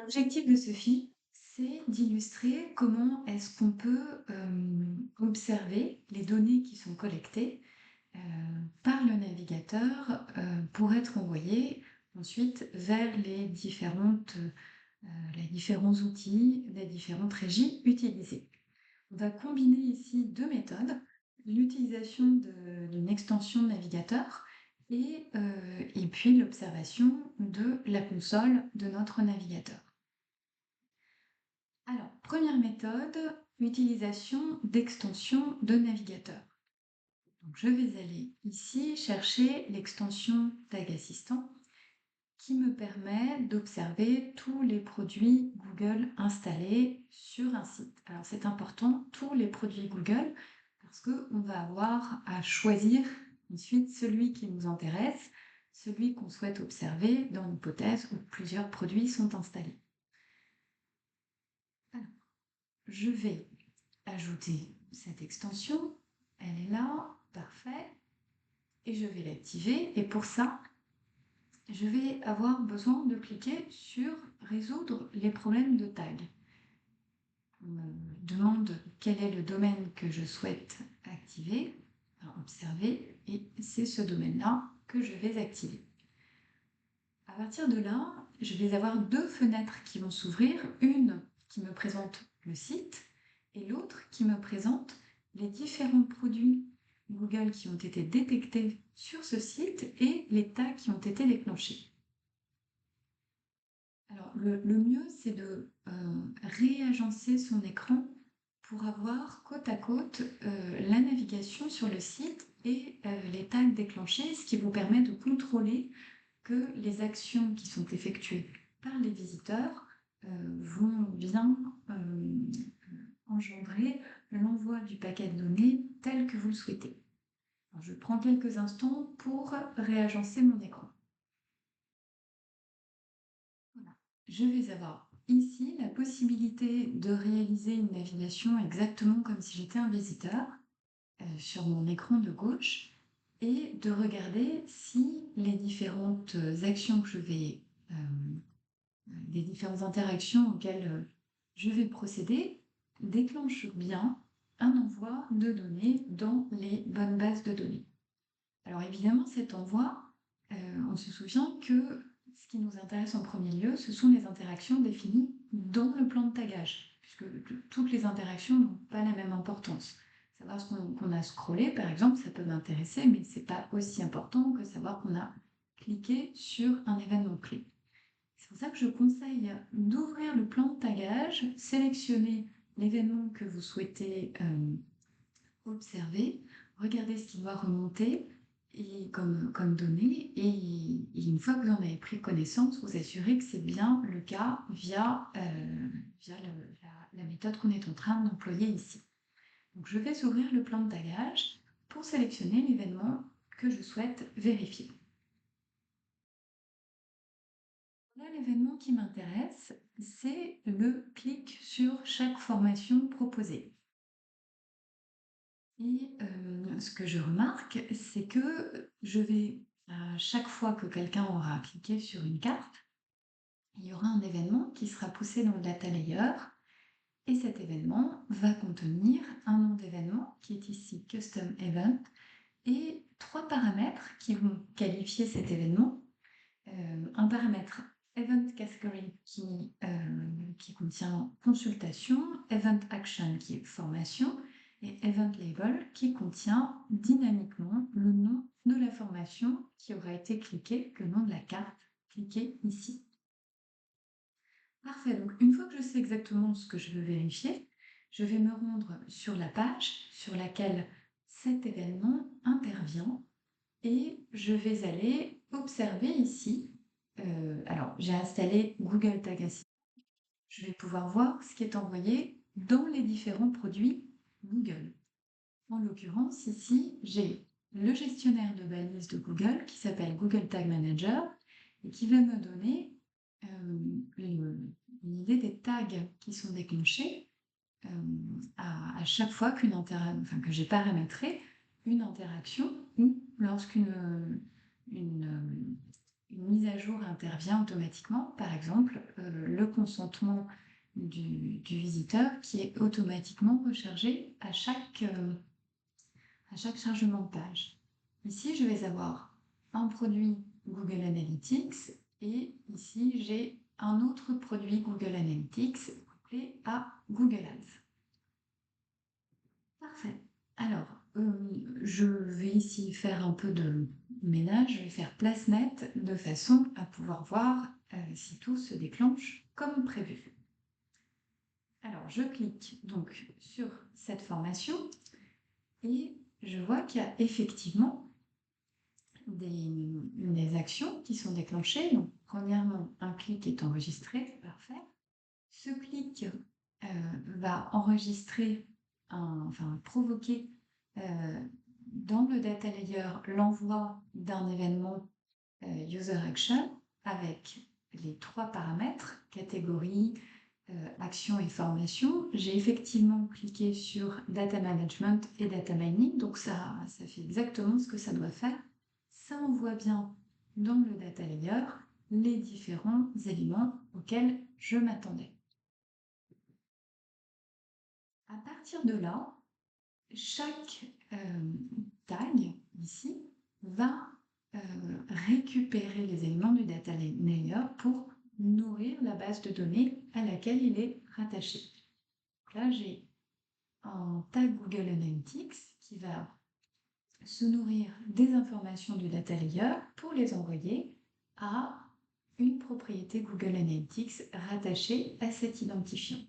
L'objectif de ce film, c'est d'illustrer comment est-ce qu'on peut, observer les données qui sont collectées, heu, par le navigateur, pour être envoyées ensuite vers les différents outils, les différentes régies utilisées. On va combiner ici 2 méthodes, l'utilisation d'une extension de navigateur et puis l'observation de la console de notre navigateur. Alors, première méthode, utilisation d'extension de navigateur. Donc, je vais aller ici chercher l'extension Tag Assistant qui me permet d'observer tous les produits Google installés sur un site. Alors, c'est important, tous les produits Google, parce qu'on va avoir à choisir ensuite celui qui nous intéresse, celui qu'on souhaite observer dans l'hypothèse où plusieurs produits sont installés. Alors, je vais ajouter cette extension, elle est là, parfait, et je vais l'activer. Et pour ça, je vais avoir besoin de cliquer sur résoudre les problèmes de tag. On me demande quel est le domaine que je souhaite activer, observer, et c'est ce domaine-là que je vais activer. À partir de là, je vais avoir deux fenêtres qui vont s'ouvrir, une qui me présente le site et l'autre qui me présente les différents produits Google qui ont été détectés sur ce site et les tags qui ont été déclenchés. Alors, le mieux, c'est de réagencer son écran pour avoir côte à côte la navigation sur le site et les tags déclenchés, ce qui vous permet de contrôler que les actions qui sont effectuées par les visiteurs vont bien engendrer l'envoi du paquet de données tel que vous le souhaitez. Alors, je prends quelques instants pour réagencer mon écran. Voilà. Je vais avoir ici la possibilité de réaliser une navigation exactement comme si j'étais un visiteur sur mon écran de gauche et de regarder si les différentes actions que je vais des différentes interactions auxquelles je vais procéder déclenchent bien un envoi de données dans les bonnes bases de données. Alors évidemment, cet envoi, on se souvient que ce qui nous intéresse en premier lieu, ce sont les interactions définies dans le plan de tagage, puisque toutes les interactions n'ont pas la même importance. Savoir ce qu'on a scrollé, par exemple, ça peut m'intéresser, mais ce n'est pas aussi important que savoir qu'on a cliqué sur un événement clé. C'est pour ça que je conseille d'ouvrir le plan de tagage, sélectionner l'événement que vous souhaitez observer, regardez ce qui doit remonter et comme données, et une fois que vous en avez pris connaissance, vous assurez que c'est bien le cas via la méthode qu'on est en train d'employer ici. Donc je vais ouvrir le plan de tagage pour sélectionner l'événement que je souhaite vérifier. Là, l'événement qui m'intéresse, c'est le clic sur chaque formation proposée. Et ce que je remarque, c'est que je vais, à chaque fois que quelqu'un aura cliqué sur une carte, il y aura un événement qui sera poussé dans le data layer et cet événement va contenir un nom d'événement qui est ici Custom Event et trois paramètres qui vont qualifier cet événement. Un paramètre Event Category qui contient consultation, Event Action qui est formation, et Event Label qui contient dynamiquement le nom de la formation qui aura été cliquée, le nom de la carte cliquée ici. Parfait, donc une fois que je sais exactement ce que je veux vérifier, je vais me rendre sur la page sur laquelle cet événement intervient et je vais aller observer ici. Alors, j'ai installé Google Tag Assistant. Je vais pouvoir voir ce qui est envoyé dans les différents produits Google. En l'occurrence, ici, j'ai le gestionnaire de balises de Google qui s'appelle Google Tag Manager et qui va me donner une idée des tags qui sont déclenchés à chaque fois que j'ai paramétré une interaction ou lorsqu'une une mise à jour intervient automatiquement, par exemple le consentement du visiteur qui est automatiquement rechargé à chaque chargement de page. Ici, je vais avoir un produit Google Analytics et ici, j'ai un autre produit Google Analytics couplé à Google Ads. Parfait. Alors, je vais ici faire un peu de ménage, je vais faire place nette de façon à pouvoir voir si tout se déclenche comme prévu. Alors, je clique donc sur cette formation et je vois qu'il y a effectivement des actions qui sont déclenchées. Donc, premièrement, un clic est enregistré, parfait. Ce clic va enregistrer, enfin provoquer dans le data layer l'envoi d'un événement user action avec les 3 paramètres, catégorie, action et formation. J'ai effectivement cliqué sur data management et data mining, donc ça fait exactement ce que ça doit faire. Ça envoie bien dans le data layer les différents éléments auxquels je m'attendais. À partir de là, chaque tag ici va récupérer les éléments du data layer pour nourrir la base de données à laquelle il est rattaché. Donc là, j'ai un tag Google Analytics qui va se nourrir des informations du data layer pour les envoyer à une propriété Google Analytics rattachée à cet identifiant.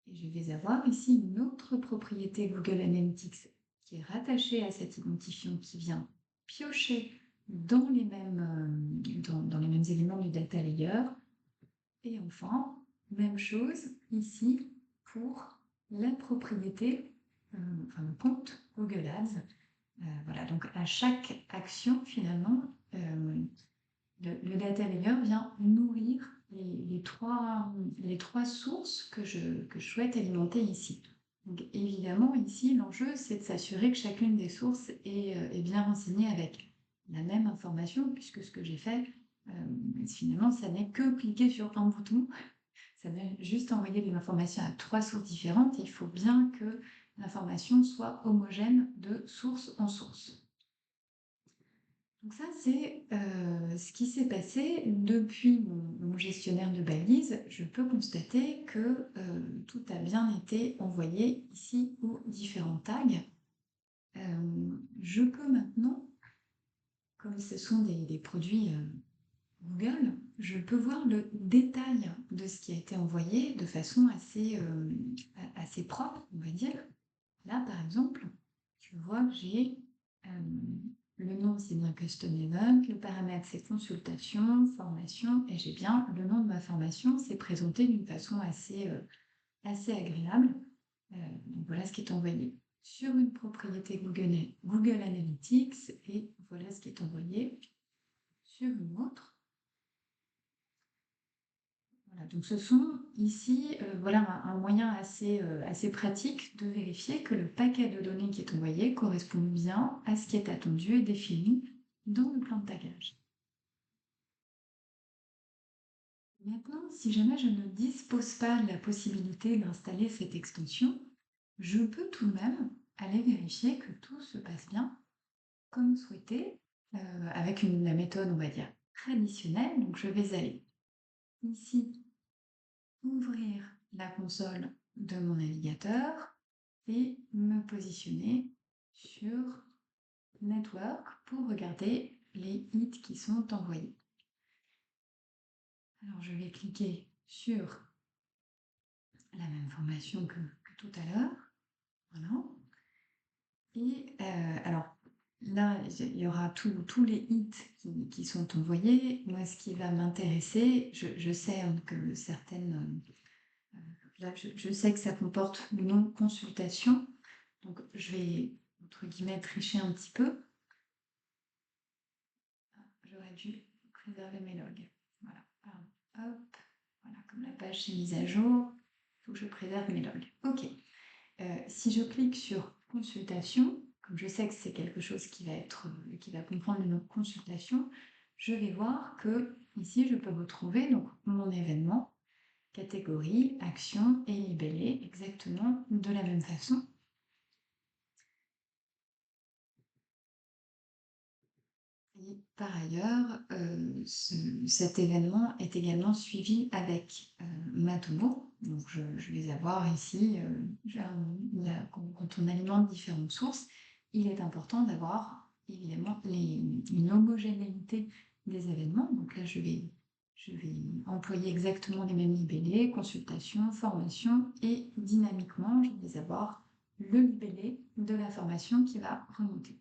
Et je vais avoir ici une autre propriété Google Analytics qui est rattachée à cet identifiant qui vient piocher dans les mêmes éléments du data layer. Et enfin, même chose ici pour la propriété, le compte Google Ads. Voilà, donc à chaque action, finalement, le data layer vient nourrir les trois sources que je souhaite alimenter ici. Donc évidemment, ici, l'enjeu, c'est de s'assurer que chacune des sources est bien renseignée avec la même information, puisque ce que j'ai fait, finalement, ça n'est que cliquer sur un bouton. Ça veut juste envoyer des informations à 3 sources différentes. Et il faut bien que l'information soit homogène de source en source. Donc ça, c'est ce qui s'est passé depuis mon gestionnaire de balises. Je peux constater que tout a bien été envoyé ici aux différents tags. Je peux maintenant, comme ce sont des produits Google, je peux voir le détail de ce qui a été envoyé de façon assez propre, on va dire. Là, par exemple, tu vois que j'ai le nom, c'est bien Custom Event, le paramètre, c'est consultation, formation, et j'ai bien le nom de ma formation, c'est présenté d'une façon assez agréable. Donc voilà ce qui est envoyé sur une propriété Google Analytics, et voilà ce qui est envoyé sur une autre. Voilà, donc ce sont ici voilà, un moyen assez pratique de vérifier que le paquet de données qui est envoyé correspond bien à ce qui est attendu et défini dans le plan de tagage. Maintenant, si jamais je ne dispose pas de la possibilité d'installer cette extension, je peux tout de même aller vérifier que tout se passe bien comme souhaité, avec la méthode, on va dire, traditionnelle. Donc je vais aller ici ouvrir la console de mon navigateur et me positionner sur Network pour regarder les hits qui sont envoyés. Alors je vais cliquer sur la même formation que tout à l'heure. Voilà. Et alors là, il y aura tous les hits qui sont envoyés. Moi, ce qui va m'intéresser, je sais que certaines... là, je sais que ça comporte le nom consultation. Donc, je vais, entre guillemets, tricher un petit peu. J'aurais dû préserver mes logs. Voilà. Alors, hop. Voilà, comme la page s'est mise à jour, il faut que je préserve mes logs. OK. Si je clique sur consultation, comme je sais que c'est quelque chose qui va comprendre le nom consultation, je vais voir que ici, je peux retrouver donc mon événement, catégorie, action et libellé exactement de la même façon. Et par ailleurs, cet événement est également suivi avec, Matomo. Donc je vais avoir ici, quand on alimente différentes sources, il est important d'avoir évidemment une homogénéité des événements. Donc là, je vais employer exactement les mêmes libellés, consultation, formation et dynamiquement, je vais avoir le libellé de l'information qui va remonter.